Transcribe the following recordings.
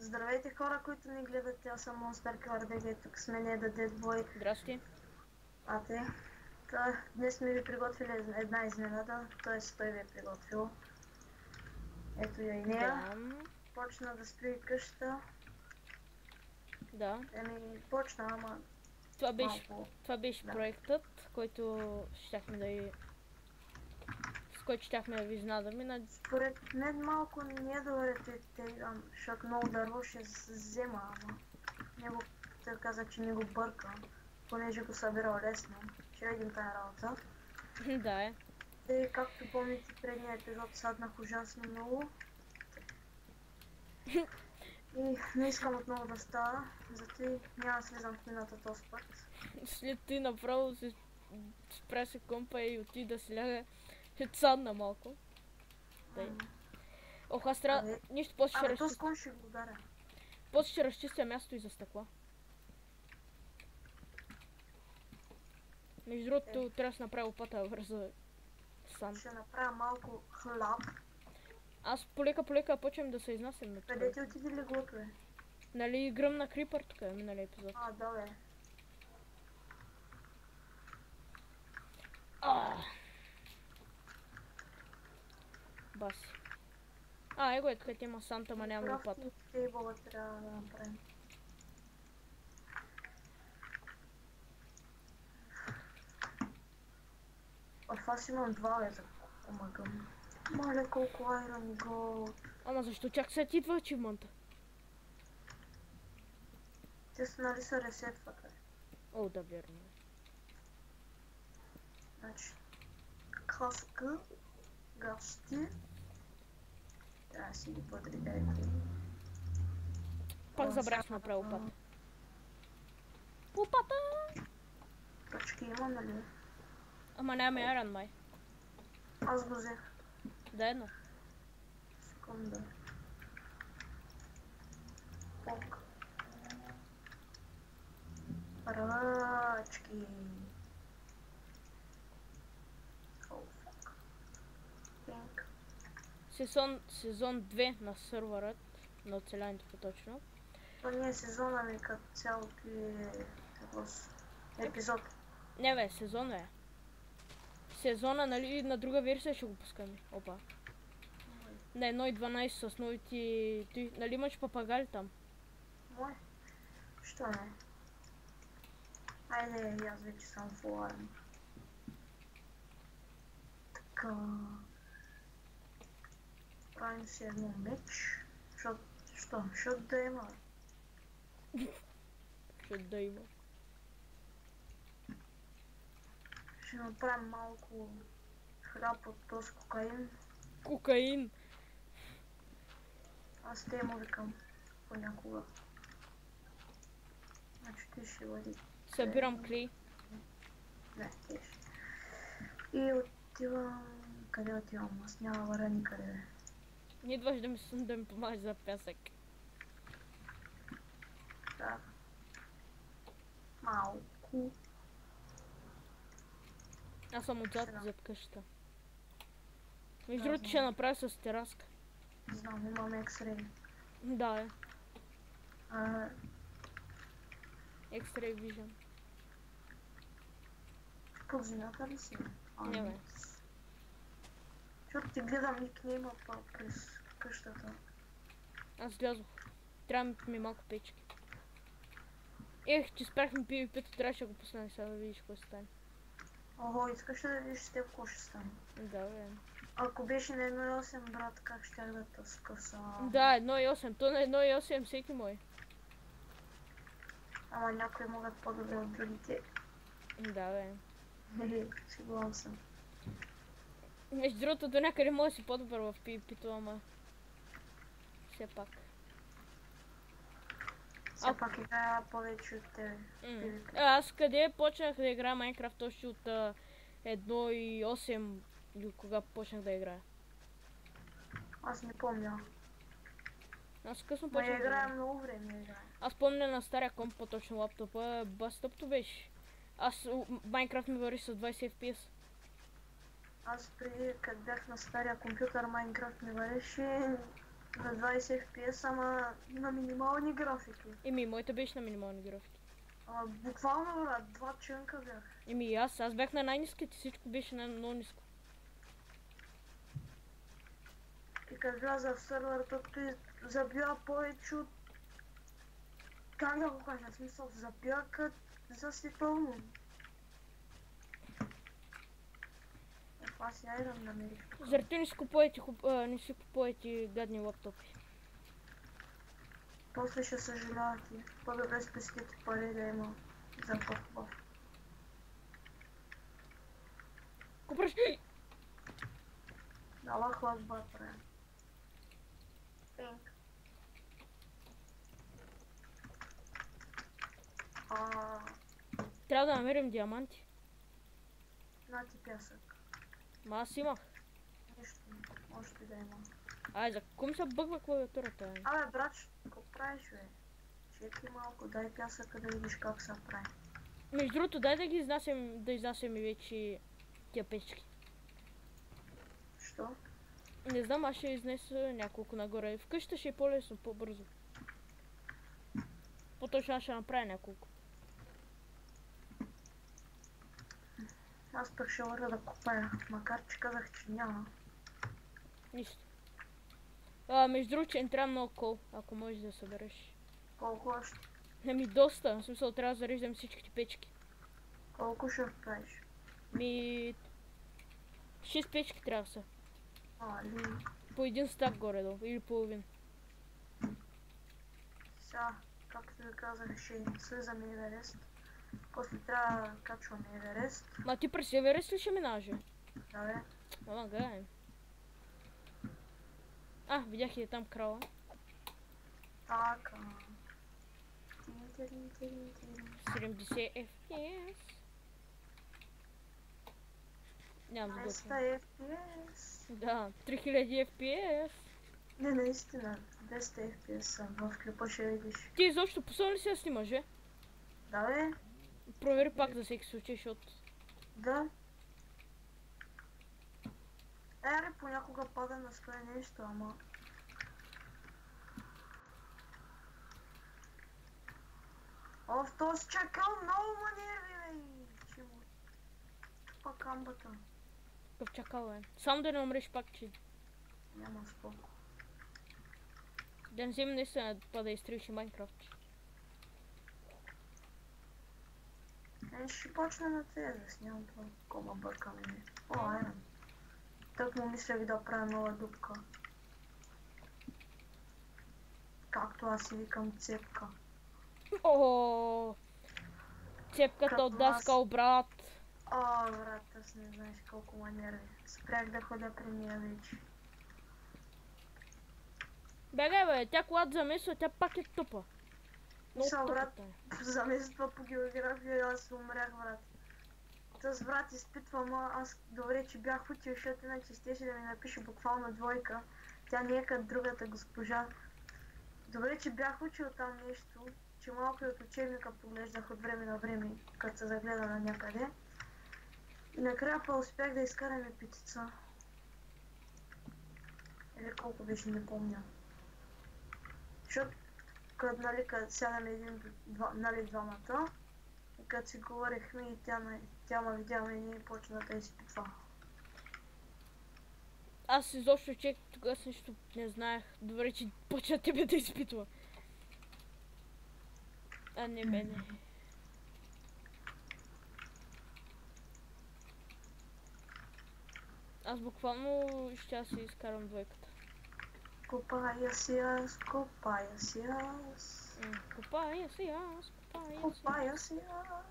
Здравейте хора, които ни гледате, аз съм Monster Killer BG, тук с мен е The Dead Boy. Здрасти. Днес сме ви приготвили една изненада, т.е. той ви е приготвил. Ето я и нея. Да. Почна да строи къщата. Да. Почна, ама Това беше Да. проектът, който с който щяхме да ви изнадаме. Според мен малко не е добре, защото много дърво ще взема, ама него той каза, че не го бърка, понеже го събирал лесно. Ще видим тая работа. Да е. И както помните, предния епизод саднах ужасно много. И не искам отново да става, зато няма да слизам в мината този път. След ти направо се спря се компа и отида да си ляга. Ще садна малко. Ох, аз трябва... Нищо, после ще този кон ще го ударя. После ще разчистя място и за стъкла. Между другото, трябва да се направя лопата бързо сам. Ще направя малко хляб. Аз полека почвам да се изнасям на това. Къде ти отиде леглото е? Нали гръмна крипър тук е миналия епизод. Да бе. Баси. Его е тук има санта, ма няма лопата. Крафтинг тейбъла трябва да направим. Аз имам два леза, помагам. Маля колко айрон и голд. Ама защо чак след идва ачивмента? Те са нали са ресетвата. О, да, верно. Значи, каска, гащи. Трябва да си ги подредете. Пак забрах да направя лопата. Лопата! Точки има, нали? Ама нямаме айрон май. Аз го взех. Да, едно. Секунда. Пок. Ръчки. О, фак. Пинк. Сезон 2 на сървърът на оцелянието по-точно. То не е сезона ми като цялото епизод. Не бе, сезон е. Сезона, нали, на друга версия ще го пускаме. Опа. На 1.12 с новите... Ти, нали имаш папагали там? Мой? Що не? Айде, аз вече съм фуларен. Така... Правим си едно меч. Защото да има. Ще да има. Ще направим малко хляб от този кокаин. Кокаин! Аз те му викам понякога. Значи ти ще води. Събирам клей. Не, ти ще. И отивам... Къде отивам? Аз няма вара никъде. Не идваш да ми помагаш за пясък. Да. Малко. Аз съм отзад зад къщата. Между другото ще направя с тераска. Знам, имам X-Ray. Да е. X-Ray Vision. Под земята ли си? Не бе. Защото ти гледам никнейма през къщата. Аз влязох. Трябва ми малко печки. Че спряхме PvP-то, трябваше да го пусна сега да видиш какво ще стане. Ого, искаш да видиш с теб какво ще стане? Да, бе. Ако беше на 1.8, брат, как ще да те скъса? Да, 1.8. То на 1.8 всеки мой. Ама някои могат по-добре от другите. Да, бе. Сигурен съм. Между другото, до някъде може да си по-добър в PvP-то, ама... Все пак. Все пак играя повече от тебе. Аз къде почнах да играя Майнкрафт още от 1.8 или кога почнах да играя? Аз не помня. Аз късно почнах да играя много време. Аз помня на стария комп, по-точно лаптопа, бастъпто беше. Аз Майнкрафт ми върви с 20 FPS. Аз преди, като бях на стария компютър, Майнкрафт ми вървеше на 20 FPS, ама на минимални графики. Еми, моята беше на минимални графики. Буквално, брат, 2 чънка бях. Еми и аз бях на най-ниските, всичко беше на много ниско. И като вляза в сървър, той забива повече от... Как да го кажа, в смисъл, забива като за световно. Аз Айрон намерих. Заради не си купувайте гадни лаптопи. После ще съжалявате. По-добре спестите пари да има за по-хубав. Купраш! Аллаху акбар, правя. Пинк. Трябва да намерим диаманти. На ти пясък. Ма аз имах. Нищо, още да има. Ай, за ком се бъгва клавиатурата? Абе, брат, какво правиш, бе? Чекай малко, дай пясъка да видиш как се прави. Между другото, дай да изнасяме вече тия печки. Що? Не знам, аз ще изнеса няколко нагоре. Вкъща ще е по-лесно, по-бързо. По-точно аз ще направя няколко. Аз пък ще върна да купая, макар че казах, че няма. Нищо. Между другото, че не трябва много кол, ако можеш да събереш. Колко още? Ами доста, в смисъл трябва да зареждам всичките печки. Колко ще правиш? 6 печки трябва да са. Али. По един стак горе-долу, или половин. Сега, както ви казах, ще слизаме Еверест. После трябва да качваме Еверест. Ма ти през Еверест ли ще минаваш? Да, бе. Ама гледай. Видях и там крала. Така. 70 FPS. Нямам 200 сготвен. FPS. Да, 3000 FPS. Не, наистина. 200 FPS съм. В клипа ще видиш. Ти изобщо посъл ли си да снимаш, бе? Да, бе. Провери пак за всеки случай, защото... Да. Ери, понякога пада на скоро нещо, ама... В този чакал много манерви, бе! Че му... Тупа камбата. Какъв чакал, бе. Само да не умреш пак, че... Няма споко. Да не вземем наистина да изтривиш и Майнкрафт. Ще почна на тези, да снимам това кома бъркаме. Айрон. Так му мисля ви да правя нова дупка. Както аз си викам цепка. Цепката от Даскал, брат. Брат, аз не знаеш колко манерви. Спрях да ходя при нея вече. Бегай, бе, тя когато замесва, тя пак е тъпа. Мисля, брат, замества по география, аз умрях, брат. Тъс, брат, изпитвам, аз добре, че бях учил, защото иначе щеше да ми напише буквално двойка. Тя не е като другата госпожа. Добре, че бях учил там нещо, че малко и от учебника поглеждах от време на време, като се загледа на някъде. И накрая успях да изкараме петица. Или колко беше, не помня. Защото, като сядаме двамата, и като си говорихме и тя ме видяла и ние почна да изпитва. Аз изобщо чек, тогава нищо не знаех. Добре, че почна тебе да изпитва. Не мене. Аз буквално ще си изкарам двойката. Копая си аз, копая си аз. Копая си аз, копая си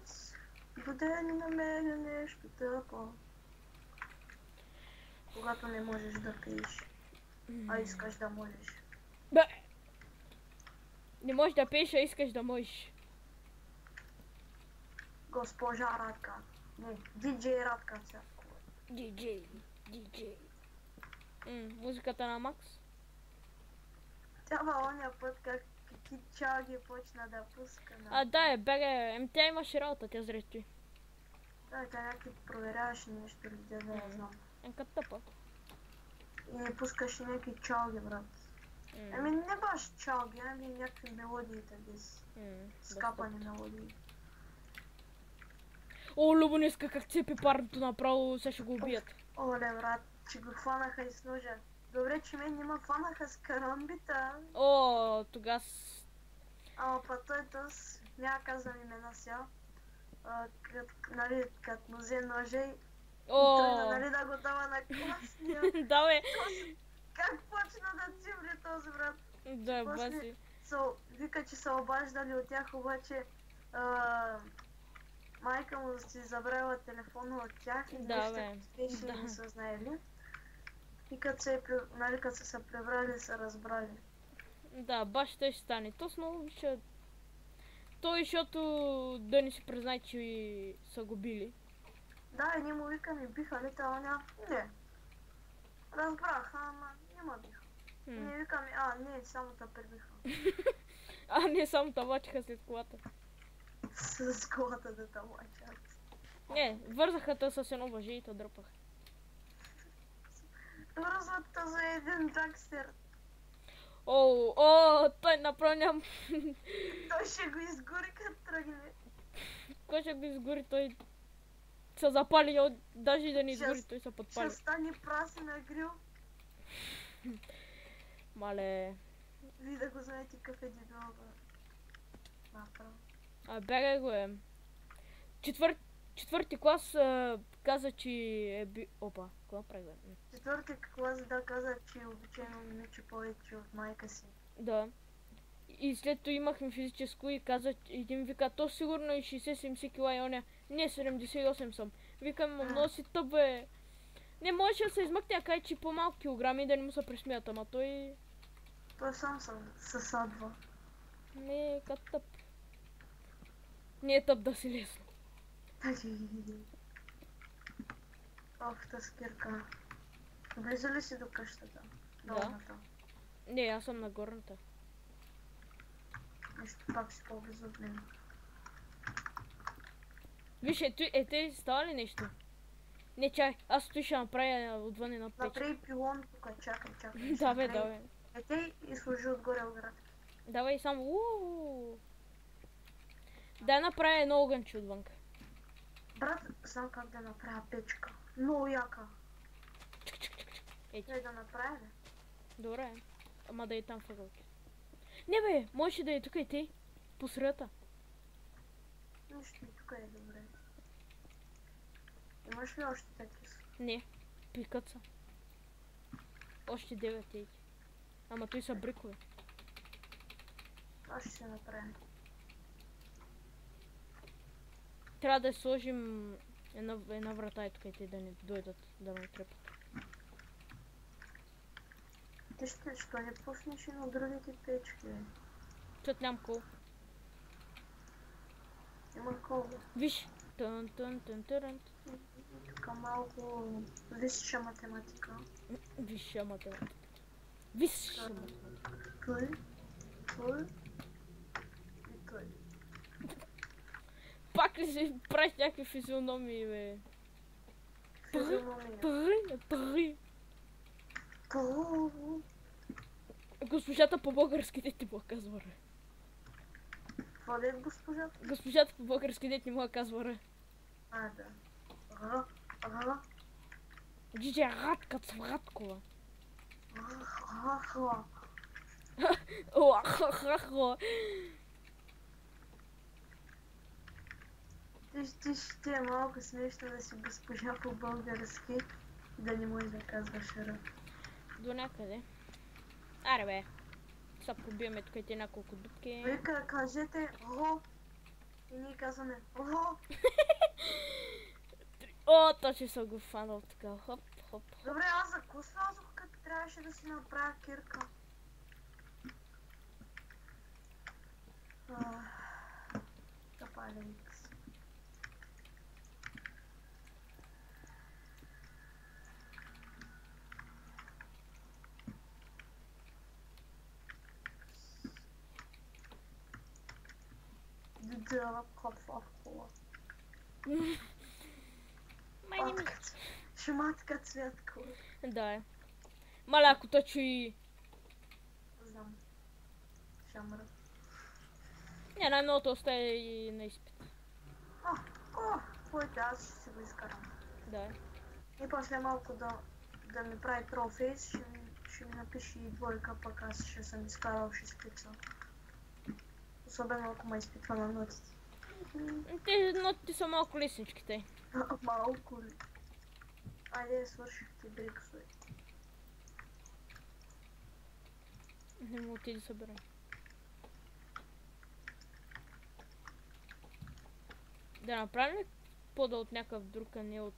аз. Ден на мене нещо тъпо. Когато не можеш да пиеш, а искаш да можеш. Бе! Не можеш да пиеш, а искаш да можеш. Госпожа Радка. Не, диджей Радка всяко. Диджей. Музиката на Макс. Тя оня път какви чаги почна да пуска. Да, беге, тя имаше работа, тя зречи. Да, тя някакви проверяваше нещо или да не знам. Като тъпа. И не пускаше някакви чалги, брат. Ами не баш чалги, ами някакви мелодиите без скапани мелодии. О, Любониска, как цепи парното направо, сега ще го убият. Оле, брат, че го хванаха и с ножа. Добре, че мен не ме хванаха с карамбита. О, тогава... Ама па той тъс, няма казвам имена сега. Нали, като му взе ножа и той нали да го дава на класния. Да, бе. Как почна да цимли този брат? Да, баси. Вика, че са обаждали от тях, обаче майка му си забравила телефона от тях и нещо спеше и не са знаели. И като са се прибрали, са разбрали. Да, баш ще стане. Точно ще... Той, защото да не си признай, че са го били. Да, и ние му викаме, биха ли това? Не. Разбрах, ама няма биха. И ние викаме, не, само те прибиха. Не, само те мачаха след колата. С колата да те мачат. Не, вързаха те с едно въже и те дръпаха. Вързват те за един драгстер. Той направо ням... Той ще го изгори като тръгне. Кой ще го изгори, той се запали, даже и да не изгори, той се подпали. Ще стане праси на грил. Мале... Вие да го знаете какъв е дебил, направо. Бягай го е. Четвърти клас каза, че е би... Опа, какво прави? Четвърти клас да каза, че е обичайно момиче повече от майка си. Да. И след това имахме физическо и каза, един вика, то сигурно и 60-70 кила и оня. Не, 78 съм. Викам, много си тъп, бе. Не можеше да се измъкне, а кай, че по-малко килограми и да не му се присмият, ама той... Той сам се садва. Не, като тъп. Не е тъп да си лесно. Ох, таскирка. Близо ли си до къщата? Долната? Не, аз съм на горната. Нещо пак си по-близо от мен. Виж, те става ли нещо? Не, чай, аз той ще направя отвън една печка. Направи пилон тук, чакай. Давай. Ете и служи отгоре оградки. Давай само да направя едно огънче отвънка. Брат, знам как да направя печка. Много яка. Ей да направя ли? Добре, ама да е там въгълки. Не бе, можеш да е тук и ти, по средата. Нищо и тук е добре. Имаш ли още такива? Не, пикат са. Още 9 ети. Ама той са брикове. Аз ще се направя. Трябва да сложим една врата и тук и те да не дойдат да ме трепат. Ти що не пуснеш и на другите печки? Чът нямам кол. Има кол. Виж. Тук малко висша математика. Висша математика. Висша математика. Той и той. Пак ли си правиш някакви физиономии, бе? Три. Госпожата по-български дет не му казва, ре. Това ли е госпожата? Госпожата по-български дет не му казва, ре. Да. Джиджи е Радка Цвраткова. Ти ще е малко смешно да си госпожа по-български и да не можеш да казваш ра. До някъде. Аре бе. Сега пробиваме тук и няколко дупки. Вика, кажете ро. И ние казваме ро. Точно съм го фанал така. Хоп. Добре, аз за какво слязох, като трябваше да си направя кирка? Капаленикс. Дъла кофа. Шматка Цветкова. Да е. Маля, ако то чуи... знам. Ще мра. Не, най-многото остава и на изпит. Пойте, аз ще си го изкарам. Да. И после малко да ми прави трофейс, ще ми напише и двойка, пък аз ще съм изкарал 6 пица. Особено ако ме изпитва на нотите. Те нотите са малко лесничките. Малко ли? Айде, свършихте бриксове. Не му отиди събирай. Да направим ли пода от някакъв друг, а не от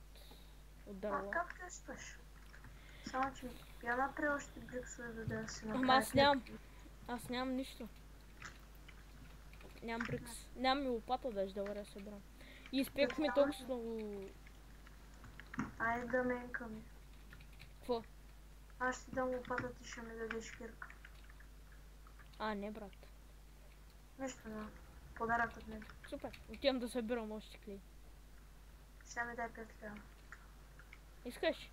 дърво? Както искаш. Само че я направя още бриксове, за да си направя. Ама аз нямам нищо. Нямам брикс. Нямам и лопата даже да въря събирам. И изпекохме толкова много... Айде да менкаме. Какво? Аз ще ти дам лопата, ти ще ми дадеш кирка. А, не, брат. Нищо, но подарък от мен. Супер. Отивам да събирам още клей. Сега ми дай 5 лева. Искаш?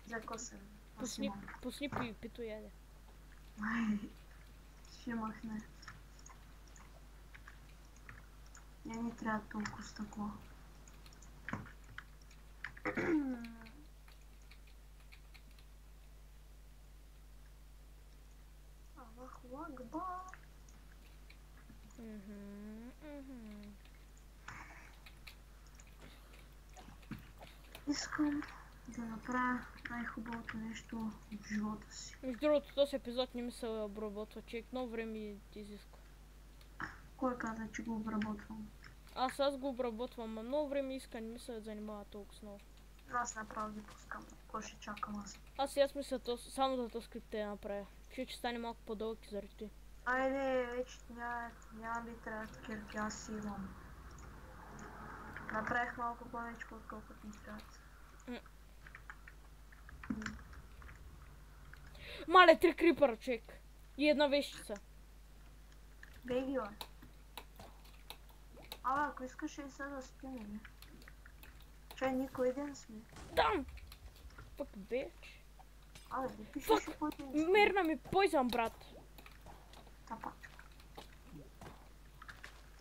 За косъм. Пусни пито яде. Ще махне. Не ни трябва толкова стъкло. Аллаху акбар. Искам да направя най-хубавото нещо в живота си. Между другото, този епизод не ми се обработва, че много време ти изисква. Кой каза, че го обработвам? Аз го обработвам, а много време иска, не ми се занимава толкова много. Аз направо ги пускам. Кой ще чакам аз? Аз мисля само за този скрипт я направя. Ще стане малко по-дълъг и заради ти. Айде, вече няма би трябват кирки, аз си имам. Направих малко повече, отколкото ми трябват. Мале, 3 крипъра, човек. И една вещица. Беги, бе. Абе, ако искаш и сега да спим, не? Чай, никой ден сме. Дам! Пък беч. Абе, да пишеш и кой ден сме. Мерна ми пойзан, брат. Тапачка.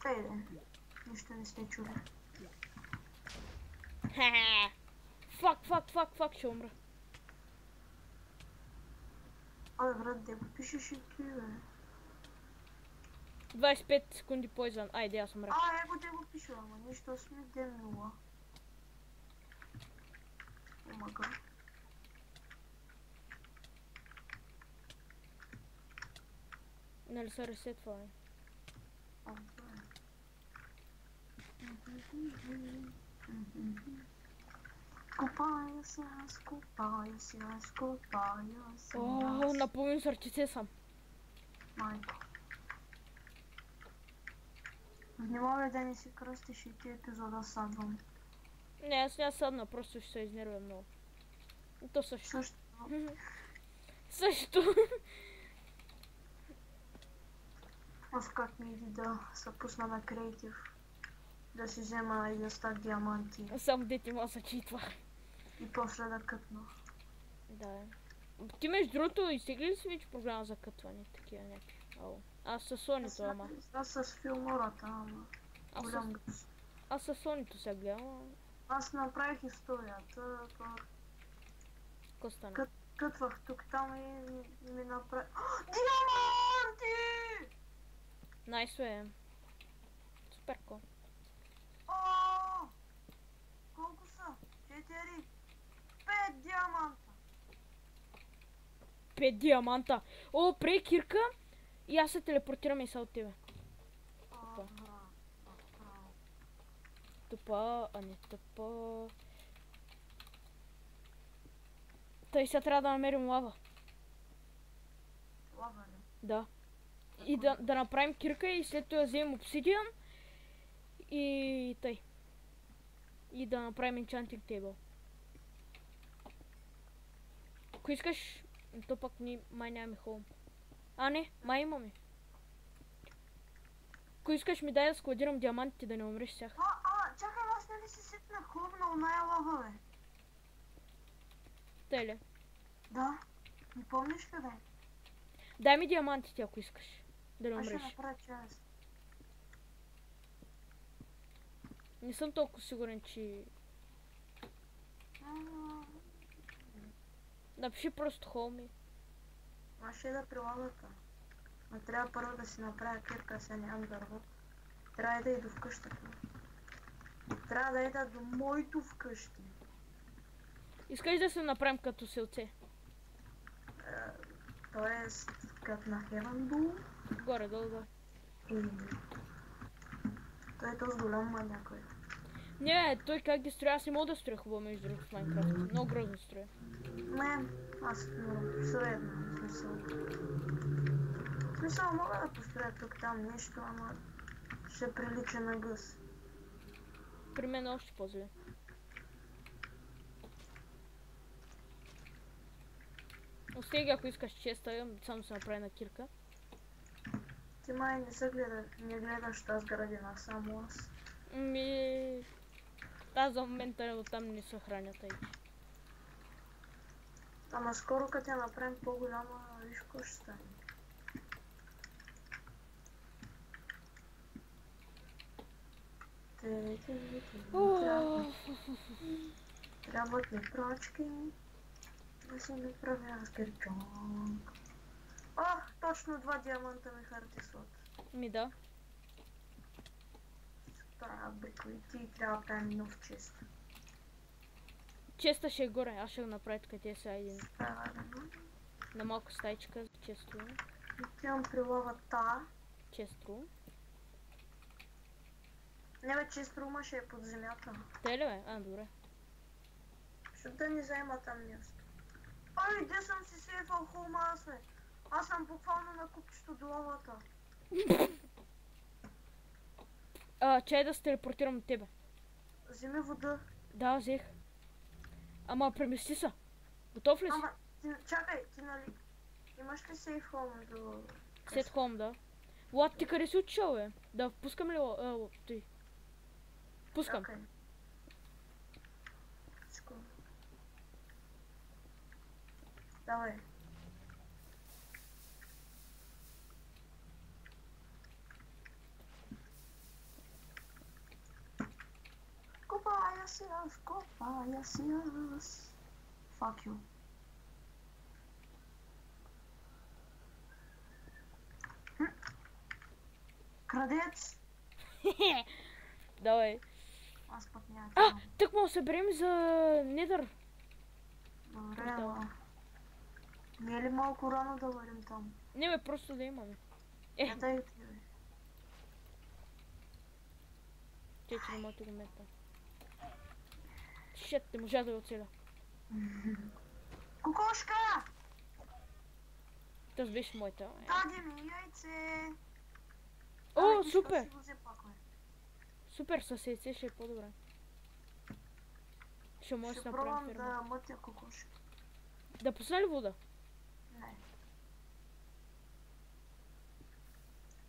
Тъй де. Нищо не сте чули. Фак, ще умра. Абе, брат, да го пишеш и ти, бе. 25 секунди пойзан. Айде, аз умря. Его те го пиша, ама нищо сме ден 0. Омага. Нали се ресетва, бе? Купая се, аз купая се, аз купая се. О, напълно сърчице съм. Майко. Внимавай да не си кръстиш и ти епизода садвам. Не, аз няма съдна, просто ще се изнервя много. И то също. Също. Също. Аз как ми иди да се пусна на креатив. Да си взема и да стат диаманти. Само дете ма се читва. И после да кътна. Да. Ти между другото изтегли ли си вече програма за кътване? Такива някакви. Аз със Сонито, ама. Аз с филмората, ама. Голям гъс. Аз със Сонито се гледам. Аз направих историята. Какво стана? Кътвах тук там и ми направи... Диаманти! Найсо е. Супер ко. Колко са? 4. 5 диаманта. 5 диаманта. О, прей кирка. И аз се телепортирам и са от тебе. Тупа, а не тупа. Тъй сега трябва да намерим лава. Лава ли? Да. И да направим кирка и след това вземем обсидиан. И тъй. И да направим enchanting table. Ако искаш, то пък ни май нямаме холм. А не, май имаме. Ако искаш ми дай да складирам диамантите, да не умреш всяка. Чакай, аз нали си сетнах хлъбна оная лава, бе? Тъй ли? Да. Не помниш ли, бе? Дай ми диамантите, ако искаш. Да не Аз ще умреш. направя част. Не съм толкова сигурен, че... Напиши просто холми. Аз ще да прилагата. Но трябва първо да си направя кирка, сега нямам дърво. Трябва да ида в къщата. Трябва да ида до моето вкъщи. Искаш да се направим като селце? Тоест, като на Хевенбул. Горе-долу, да. Той е този голям някой. Не, той как ги строя? Аз не мога да строя хубаво между другото в Майнкрафт. Много грозно строя. Не, аз средно, в смисъл. В смисъл мога да построя тук там нещо, ама ще прилича на гъс. При мен е още по-зле. Остеги, ако искаш честа, само се направи на кирка. Ти май не гледаш тази градина, само аз. Аз за момента оттам не се хранят. Ама скоро като я направим по-голяма, виж какво ще стане. Трябват ми прочки. Да си направя скирчонг. О, точно 2 диаманта ми харесват. Ми да. Това бикли, ти трябва да правим нов чест. Честа ще е горе, аз ще го направя къде сега един. На малка стайчка за често. Отивам при лавата. Често. Не бе, чест рума ще е под земята. Те ли бе? А, добре. Защото да ни заема там място. Ой, де съм си сейфал холма аз бе? Аз съм буквално на купчето до лавата. Чай да се телепортирам от тебе. Вземи вода. Да, взех. Ама премести се. Готов ли си? Ама, чакай, ти нали... Имаш ли сейф холм до... Сет хом, да. Влад, ти къде си отишъл, бе? Да, пускам ли ти? Пускам. Чакай. Секунда. Давай. Копая си аз, копая си аз. Fuck you. Крадец! Давай. Аз пък няма. Тък му съберем за Недър. Добре, ама. Не е ли малко рано да вървим там? Не бе, просто да имаме. Дай ти, бе. Че не мога да го мета. Шет, не можа да го оцеля. Кукушка! Това беше моята. Даде ми яйце! О, супер! Супер, със яйце ще е по-добре. Ще може да направим ферма. Ще пробвам да мътя кукушки. Да пусна ли вода? Не.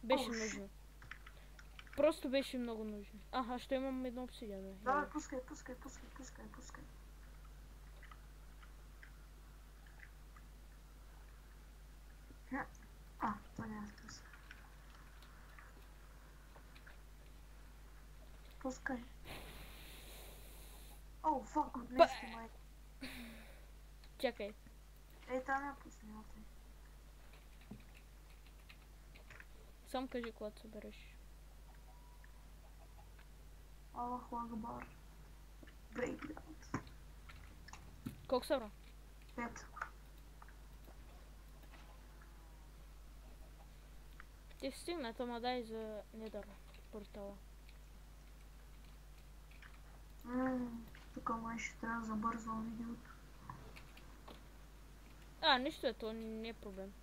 Беше нужно. Просто беше много нужно. Аха, ще имам едно обсидиано. Давай, пускай. Това няма смисъл. Пускай. О, фак, отнести май. Чакай. Ей, там я пусни, отай. Сам кажи, когато събереш. Аллаху Акбар. Брейкданс. Колко събра? 5. Ти стигна, ама дай за Недър портала. Тук май ще трябва да забързвам видеото. Нищо е, то не е проблем.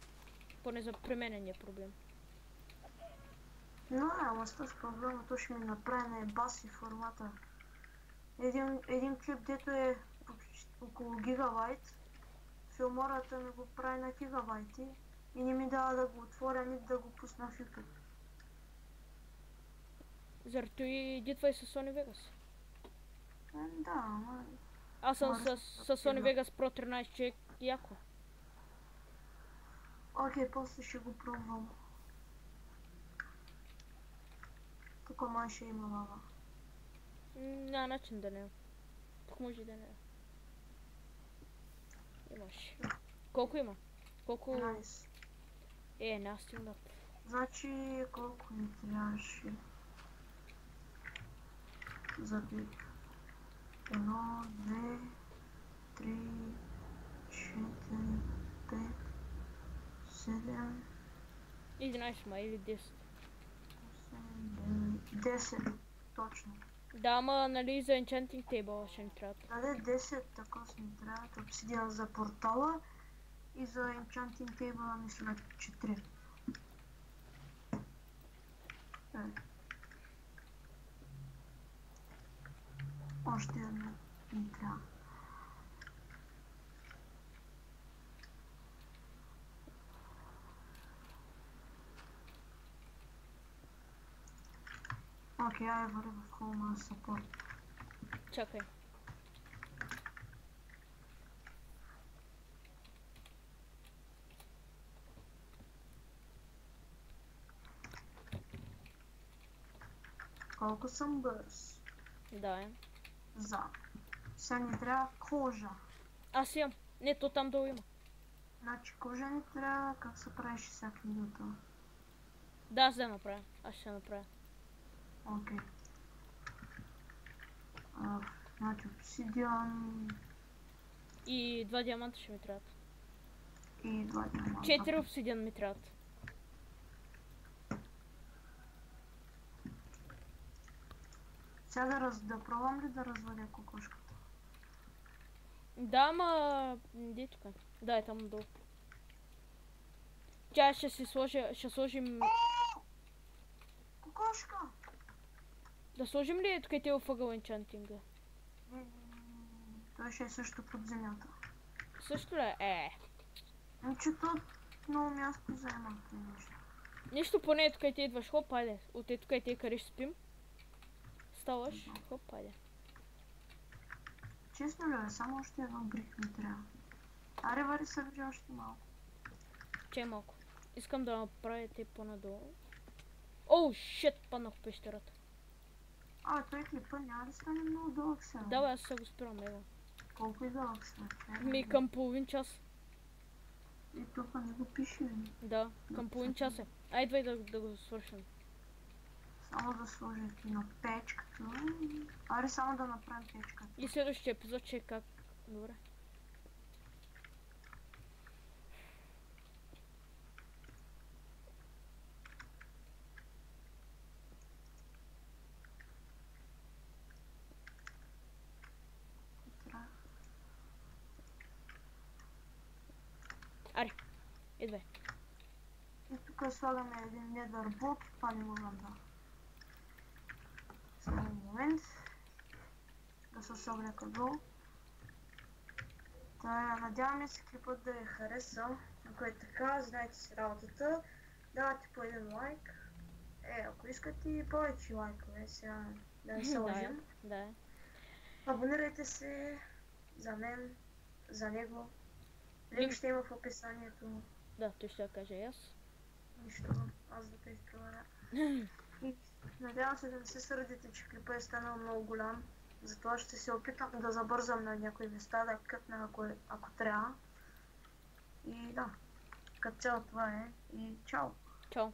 Поне за при мен не е проблем. Но ама с този проблема, то ще ми направи на баси формата. Един клип, дето е около гигабайт. Филмората ми го прави на гигабайти и не ми дава да го отворя, нито да го пусна в YouTube. Заради и дитвай с Sony Vegas. Да, ама... Аз съм с Sony Vegas Pro 13, че е яко. Окей, после ще го пробвам. Тук май ще има лава. Няма начин да не е. Тук може да не е. Имаш. Колко има? Колко... 11. няма стигнат. Значи колко ни трябваше? За 1, 2, 3, 4, 5, 7, 11 май или 10. 10. Точно. Да, ама нали за Enchanting Table ще ни трябва. Даде 10, така си ни трябва. Обсидиан за портала и за Enchanting Table мисля 4. Още едно ни трябва. Окей, ай върви в хома саппорт. Чакай. Колко съм бърз. Да, За. Сега ни трябва кожа. Аз имам. Не, то там долу има. Значи кожа ни трябва, как се правиш всяка минута. Да, аз да направя. Аз ще направя. Окей. Значи обсидиан И 2 диаманта ще ми трябват. и 2 диаманта. 4 обсидиан ми трябват. Сега да пробвам ли да разводя кокошката? Да, ама... Де тук? Да, е там долу. Тя ще си сложи... Ще сложим... Кокошка! Да сложим ли тук те в ъгъл енчантинга? Не. Той ще е също под земята. Също ли? Че то много място заема това нещо. Нищо, поне тук ти идваш. Хоп, айде. От тук ти къде ще спим. Ставаш. Хоп, айде. Честно ли е? Само още едно брик ми трябва. Аре, вари се види още малко. Чай малко. Искам да направя те по-надолу. Оу, шит, паднах в пещерата. Той клипа няма да стане много дълъг сега. Да, бе, аз се го спирам, ево. Колко е дълъг сега? Ми към половин час. И тук не го пише. Да, към половин час е. Айдвай да го свършим. Само да сложа на печката. Аре, само да направим печката. И следващия епизод ще е как... Добре. Аре, идвай. И тук слагаме един недър блок и палим ланда. Само момент. Да се събляка долу. Надяваме се клипът да е харесал. Ако е така, знаете си работата. Давате по един лайк. Ако искате и повече лайкове, сега да не се лъжим. Да. Абонирайте се за мен, за него. Линк ще има в описанието. Да, той ще каже и аз. Нищо, аз да те изпроваря. И надявам се да не се сърдите, че клипът е станал много голям. Затова ще се опитам да забързам на някои места, да кътна ако трябва. И да, като цяло това е. И чао! Чао!